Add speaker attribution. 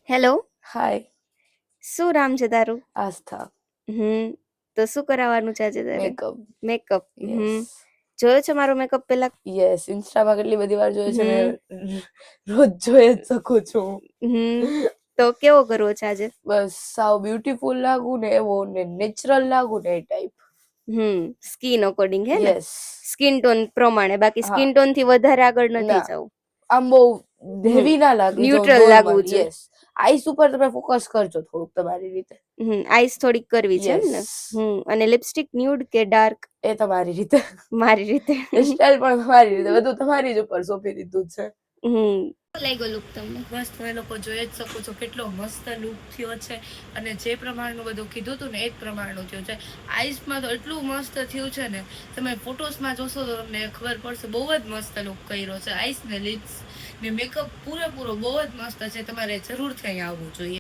Speaker 1: Hello.
Speaker 2: હાય.
Speaker 1: શું નામ છે તારું?
Speaker 2: આસ્થા.
Speaker 1: તો શું કરાવવાનું છે આજે તારે?
Speaker 2: મેકઅપ.
Speaker 1: મેકઅપ.
Speaker 2: યસ.
Speaker 1: જોયો છે મારો મેકઅપ પેલા?
Speaker 2: યસ, ઇન્સ્ટામાં કેટલી બધી વાર જોયો છે ને,
Speaker 1: હમ
Speaker 2: રોજ જોઈ જ શકું છું.
Speaker 1: તો કેવો કરવો છે આજે?
Speaker 2: બસ સાવ બ્યુટીફુલ લાગુ ને એવો ને નેચરલ લાગુ ને એ ટાઈપ.
Speaker 1: સ્કિન અકોર્ડિંગ હે ને?
Speaker 2: યસ.
Speaker 1: સ્કિન ટોન પ્રમાણે, બાકી
Speaker 2: હા.
Speaker 1: સ્કિન ટોન થી વધારે આગળ નથી
Speaker 2: ના,
Speaker 1: જવું.
Speaker 2: આમ બહુ હેવી ના લાગે, જો
Speaker 1: ન્યુટ્રલ લાગવું
Speaker 2: નોર્મલ.
Speaker 1: જોઈએ.
Speaker 2: યસ. આઈસ ઉપર તમે ફોકસ કરજો થોડુંક તમારી રીતે.
Speaker 1: આઈસ થોડીક કરવી છે એમ
Speaker 2: યસ.
Speaker 1: ને? અને લિપસ્ટિક ન્યૂડ કે ડાર્ક?
Speaker 2: એ તમારી રીતે.
Speaker 1: મારી રીતે.
Speaker 2: સ્ટાઇલ પણ તમારી રીતે, બધું તમારી જ ઉપર સોંપી દીધું છે.
Speaker 1: લાગ્યો લુક તમને?
Speaker 2: બસ તમે લોકો જોઈ જ શકો છો કેટલો મસ્ત લુક થયો છે, અને જે પ્રમાણનું બધું કીધું હતું ને એ જ પ્રમાણનું થયું છે. આઈસમાં તો એટલું મસ્ત થયું છે ને, તમે ફોટોસમાં જોશો તો તમને ખબર પડશે. બહુ જ મસ્ત લુક કર્યો છે. આઈસ ને લિપ્સ ને મેકઅપ પૂરેપૂરો બહુ જ મસ્ત છે. તમારે જરૂરથી અહીંયા આવવું જોઈએ.